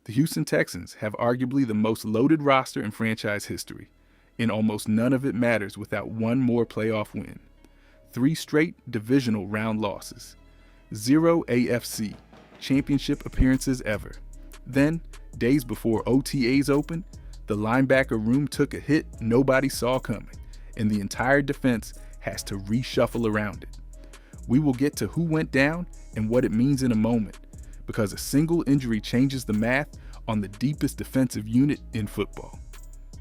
The Houston Texans have arguably the most loaded roster in franchise history, and almost none of it matters without one more playoff win. 3 straight divisional round losses. 0 AFC championship appearances ever. Then, days before OTAs opened, the linebacker room took a hit nobody saw coming, and the entire defense has to reshuffle around it. We will get to who went down and what it means in a moment, because a single injury changes the math on the deepest defensive unit in football.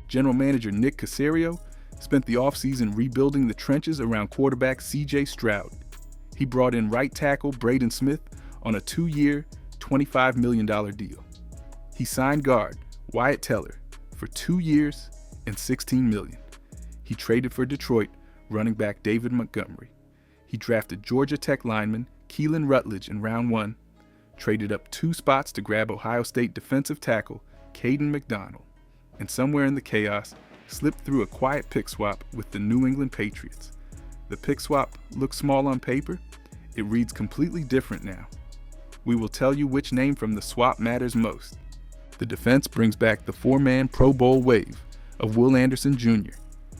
General Manager Nick Caserio spent the offseason rebuilding the trenches around quarterback C.J. Stroud. He brought in right tackle Braden Smith on a 2-year, $25 million deal. He signed guard Wyatt Teller for 2 years and $16 million. He traded for Detroit running back David Montgomery. He drafted Georgia Tech lineman Keelan Rutledge in round 1, traded up 2 spots to grab Ohio State defensive tackle Kayden McDonald, and somewhere in the chaos, slipped through a quiet pick swap with the New England Patriots. The pick swap looks small on paper. It reads completely different now. We will tell you which name from the swap matters most. The defense brings back the 4-man Pro Bowl wave of Will Anderson Jr.,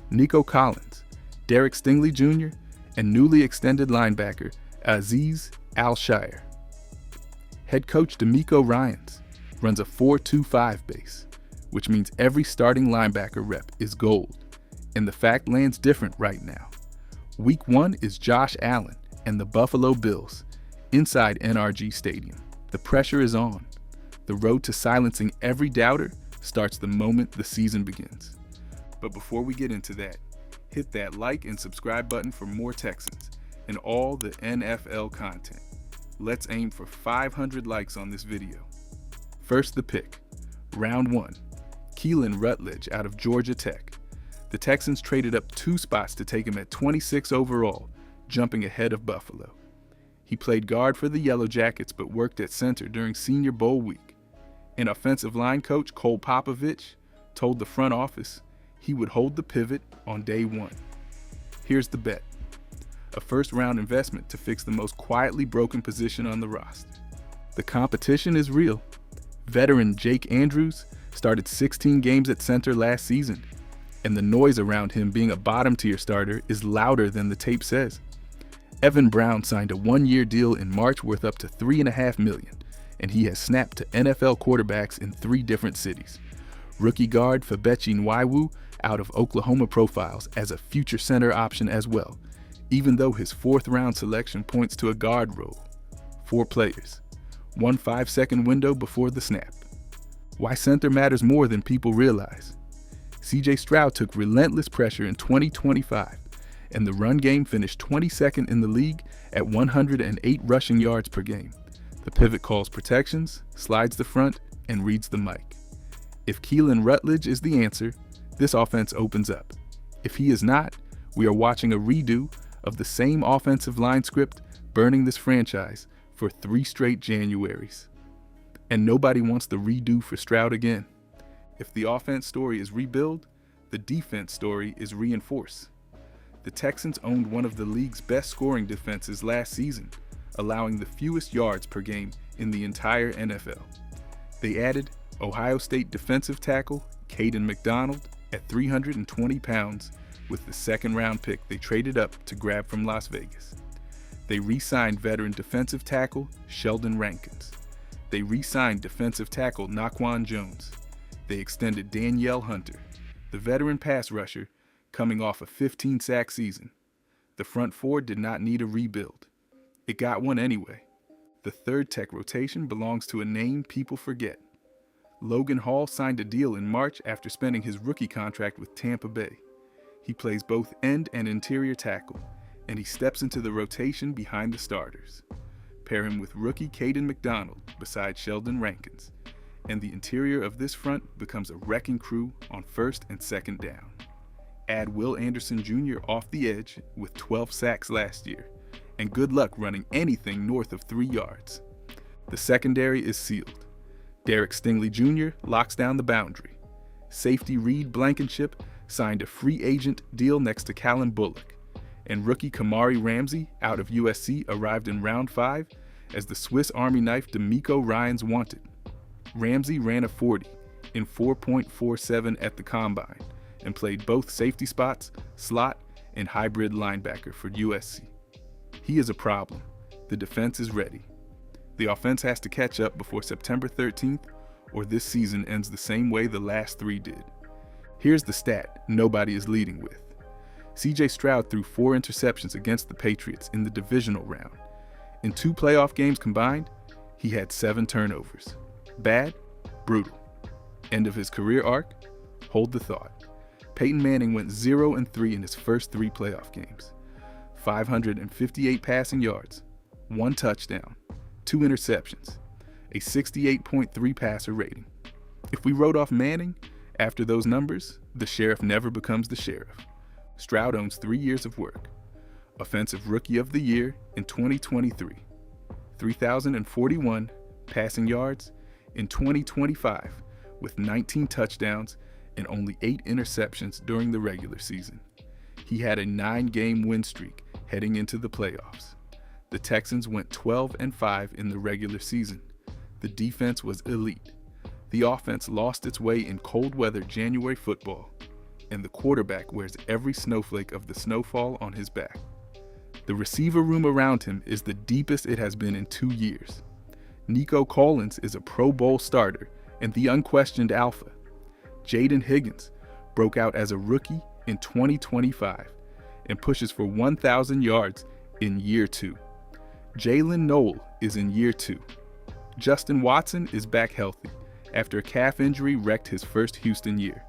Nico Collins, Derek Stingley Jr., and newly extended linebacker Azeez Al-Shire. Head coach DeMeco Ryans runs a 4-2-5 base, which means every starting linebacker rep is gold, and the fact lands different right now. Week 1 is Josh Allen and the Buffalo Bills inside NRG Stadium. The pressure is on. The road to silencing every doubter starts the moment the season begins. But before we get into that, hit that like and subscribe button for more Texans and all the NFL content. Let's aim for 500 likes on this video. First, the pick. Round 1. Keelan Rutledge out of Georgia Tech. The Texans traded up 2 spots to take him at 26 overall, jumping ahead of Buffalo. He played guard for the Yellow Jackets but worked at center during Senior Bowl week. And offensive line coach Cole Popovich told the front office he would hold the pivot on day 1. Here's the bet. A first-round investment to fix the most quietly broken position on the roster. The competition is real. Veteran Jake Andrews started 16 games at center last season, and the noise around him being a bottom-tier starter is louder than the tape says. Evan Brown signed a 1-year deal in March worth up to $3.5 million, and he has snapped to NFL quarterbacks in 3 different cities. Rookie guard Fabechi Nwaiwu out of Oklahoma profiles as a future center option as well, even though his 4th-round selection points to a guard role. 4 players, 1 5-second window before the snap. Why center matters more than people realize. C.J. Stroud took relentless pressure in 2025, and the run game finished 22nd in the league at 108 rushing yards per game. The pivot calls protections, slides the front, and reads the mic. If Keelan Rutledge is the answer, this offense opens up. If he is not, we are watching a redo of the same offensive line script burning this franchise for 3 straight Januaries. And nobody wants the redo for Stroud again. If the offense story is rebuild, the defense story is reinforce. The Texans owned one of the league's best scoring defenses last season, allowing the fewest yards per game in the entire NFL. They added Ohio State defensive tackle Kayden McDonald at 320 pounds with the 2nd-round pick they traded up to grab from Las Vegas. They re-signed veteran defensive tackle Sheldon Rankins. They re-signed defensive tackle Naquan Jones. They extended Danielle Hunter, the veteran pass rusher coming off a 15-sack season. The front 4 did not need a rebuild. It got one anyway. The 3rd Tech rotation belongs to a name people forget. Logan Hall signed a deal in March after spending his rookie contract with Tampa Bay. He plays both end and interior tackle, and he steps into the rotation behind the starters. Pair him with rookie Kayden McDonald beside Sheldon Rankins, and the interior of this front becomes a wrecking crew on 1st and 2nd down. Add Will Anderson Jr. off the edge with 12 sacks last year, and good luck running anything north of 3 yards. The secondary is sealed. Derek Stingley Jr. locks down the boundary. Safety Reed Blankenship signed a free agent deal next to Callum Bullock, and rookie Kamari Ramsey out of USC arrived in round 5 as the Swiss Army knife DeMeco Ryans wanted. Ramsey ran a 40 in 4.47 at the combine and played both safety spots, slot, and hybrid linebacker for USC. He is a problem. The defense is ready. The offense has to catch up before September 13th, or this season ends the same way the last three did. Here's the stat nobody is leading with. C.J. Stroud threw 4 interceptions against the Patriots in the divisional round. In 2 playoff games combined, he had 7 turnovers. Bad? Brutal. End of his career arc? Hold the thought. Peyton Manning went 0-3 in his first 3 playoff games. 558 passing yards, 1 touchdown, 2 interceptions, a 68.3 passer rating. If we wrote off Manning, after those numbers, the sheriff never becomes the sheriff. Stroud owns 3 years of work. Offensive Rookie of the Year in 2023. 3,041 passing yards in 2025 with 19 touchdowns and only 8 interceptions during the regular season. He had a 9-game win streak heading into the playoffs. The Texans went 12-5 in the regular season. The defense was elite. The offense lost its way in cold weather January football, and the quarterback wears every snowflake of the snowfall on his back. The receiver room around him is the deepest it has been in 2 years. Nico Collins is a Pro Bowl starter and the unquestioned alpha. Jaden Higgins broke out as a rookie in 2025 and pushes for 1,000 yards in year 2. Jalen Noel is in year 2. Justin Watson is back healthy after a calf injury wrecked his first Houston year.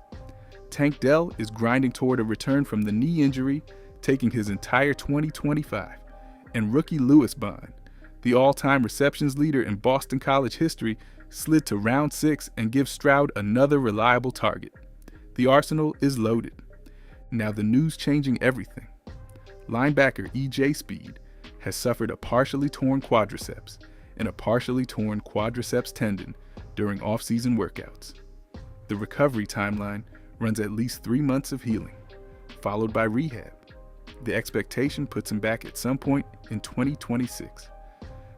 Tank Dell is grinding toward a return from the knee injury, taking his entire 2025. And rookie Lewis Bond, the all-time receptions leader in Boston College history, slid to round 6 and gives Stroud another reliable target. The arsenal is loaded. Now the news changing everything. Linebacker E.J. Speed has suffered a partially torn quadriceps and a partially torn quadriceps tendon during off-season workouts. The recovery timeline runs at least 3 months of healing, followed by rehab. The expectation puts him back at some point in 2026.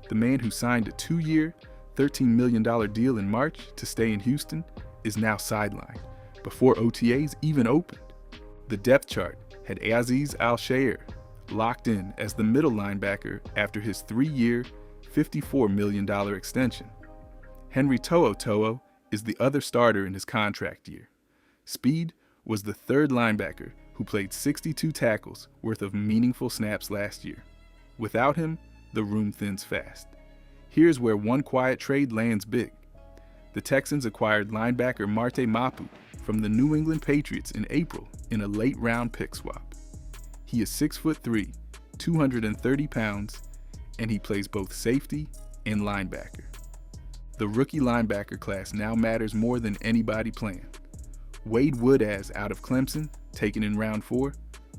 The man who signed a 2-year, $13 million deal in March to stay in Houston is now sidelined before OTAs even opened. The depth chart had Aziz Al-Shair locked in as the middle linebacker after his 3-year, $54 million extension. Henry To'oTo'o is the other starter in his contract year. Speed was the 3rd linebacker who played 62 tackles worth of meaningful snaps last year. Without him, the room thins fast. Here's where one quiet trade lands big. The Texans acquired linebacker Marte Mapu from the New England Patriots in April in a late-round pick swap. He is 6'3", 230 pounds, and he plays both safety and linebacker. The rookie linebacker class now matters more than anybody planned. Wade Woodaz out of Clemson, taken in round 4,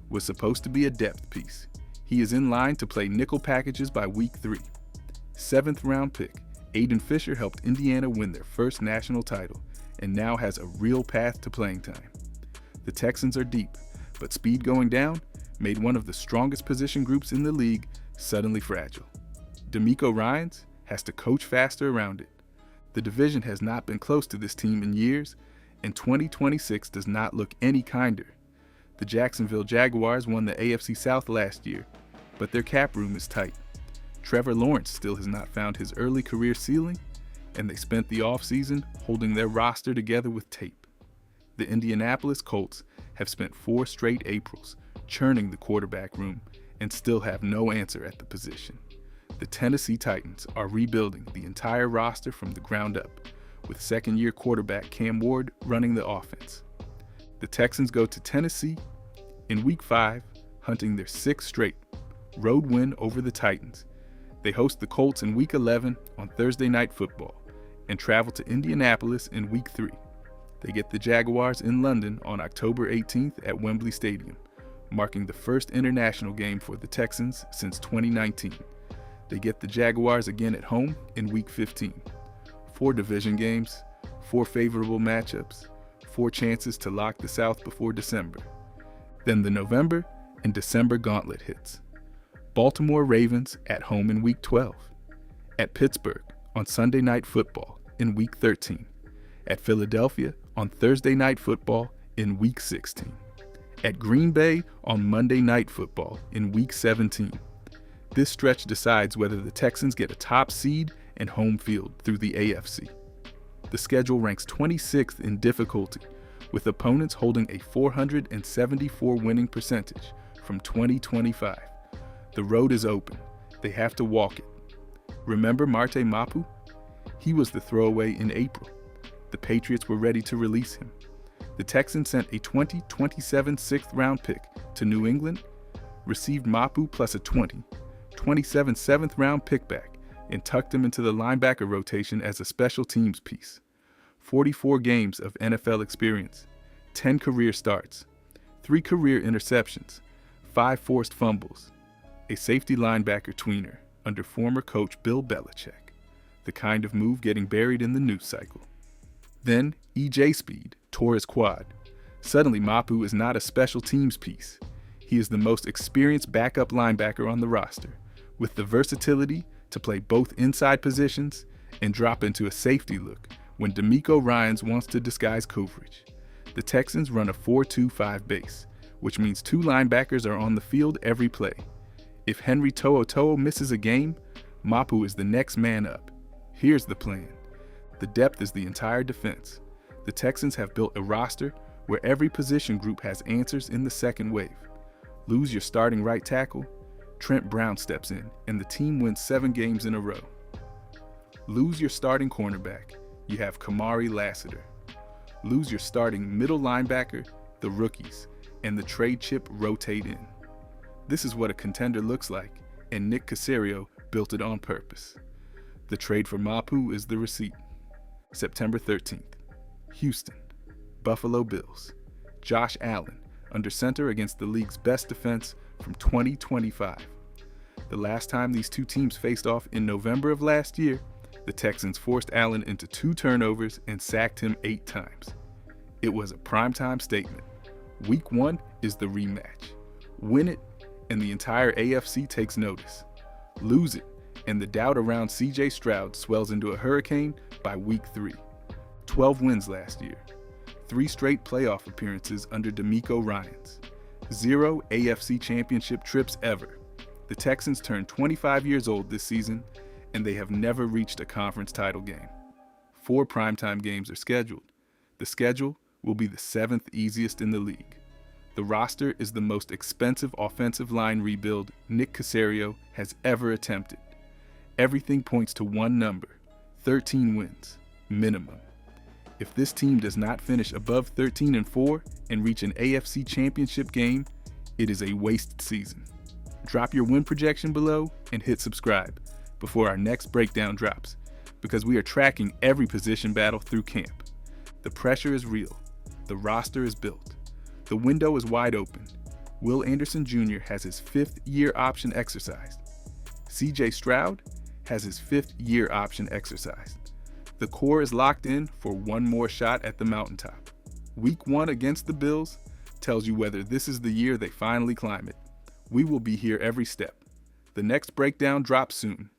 was supposed to be a depth piece. He is in line to play nickel packages by week 3. 7th round pick, Aiden Fisher helped Indiana win their first national title and now has a real path to playing time. The Texans are deep, but Speed going down made one of the strongest position groups in the league suddenly fragile. Demeco Ryans has to coach faster around it. The division has not been close to this team in years, and 2026 does not look any kinder. The Jacksonville Jaguars won the AFC South last year, but their cap room is tight. Trevor Lawrence still has not found his early career ceiling, and they spent the offseason holding their roster together with tape. The Indianapolis Colts have spent 4 straight Aprils churning the quarterback room and still have no answer at the position. The Tennessee Titans are rebuilding the entire roster from the ground up, with second-year quarterback Cam Ward running the offense. The Texans go to Tennessee in Week 5, hunting their 6th straight road win over the Titans. They host the Colts in Week 11 on Thursday Night Football and travel to Indianapolis in Week 3. They get the Jaguars in London on October 18th at Wembley Stadium, marking the first international game for the Texans since 2019. They get the Jaguars again at home in Week 15. 4 division games, 4 favorable matchups, 4 chances to lock the South before December. Then the November and December gauntlet hits. Baltimore Ravens at home in Week 12. At Pittsburgh on Sunday Night Football in Week 13, at Philadelphia on Thursday Night Football in Week 16, at Green Bay on Monday Night Football in Week 17. This stretch decides whether the Texans get a top seed and home field through the AFC. The schedule ranks 26th in difficulty, with opponents holding a 474 winning percentage from 2025. The road is open. They have to walk it. Remember Marte Mapu? He was the throwaway in April. The Patriots were ready to release him. The Texans sent a 2027 sixth-round pick to New England, received Mapu plus a 2027 seventh-round pick back, and tucked him into the linebacker rotation as a special teams piece. 44 games of NFL experience, 10 career starts, 3 career interceptions, 5 forced fumbles, a safety linebacker tweener under former coach Bill Belichick, the kind of move getting buried in the news cycle. Then E.J. Speed tore his quad. Suddenly Mapu is not a special teams piece. He is the most experienced backup linebacker on the roster, with the versatility to play both inside positions and drop into a safety look when DeMeco Ryans wants to disguise coverage. The Texans run a 4-2-5 base, which means 2 linebackers are on the field every play. If Henry To'oTo'o misses a game, Mapu is the next man up. Here's the plan. The depth is the entire defense. The Texans have built a roster where every position group has answers in the second wave. Lose your starting right tackle, Trent Brown steps in, and the team wins 7 games in a row. Lose your starting cornerback, you have Kamari Lassiter. Lose your starting middle linebacker, the rookies, and the trade chip rotate in. This is what a contender looks like, and Nick Caserio built it on purpose. The trade for Mapu is the receipt. September 13th, Houston, Buffalo Bills, Josh Allen under center against the league's best defense from 2025. The last time these two teams faced off in November of last year, the Texans forced Allen into 2 turnovers and sacked him 8 times. It was a primetime statement. Week 1 is the rematch. Win it, and the entire AFC takes notice. Lose it, and the doubt around C.J. Stroud swells into a hurricane by Week 3. 12 wins last year. 3 straight playoff appearances under DeMeco Ryans. 0 AFC championship trips ever. The Texans turned 25 years old this season, and they have never reached a conference title game. 4 primetime games are scheduled. The schedule will be the 7th easiest in the league. The roster is the most expensive offensive line rebuild Nick Caserio has ever attempted. Everything points to one number: 13 wins, minimum. If this team does not finish above 13-4 and reach an AFC championship game, it is a wasted season. Drop your win projection below and hit subscribe before our next breakdown drops, because we are tracking every position battle through camp. The pressure is real. The roster is built. The window is wide open. Will Anderson Jr. has his 5th year option exercised. C.J. Stroud has his 5th year option exercised. The core is locked in for one more shot at the mountaintop. Week 1 against the Bills tells you whether this is the year they finally climb it. We will be here every step. The next breakdown drops soon.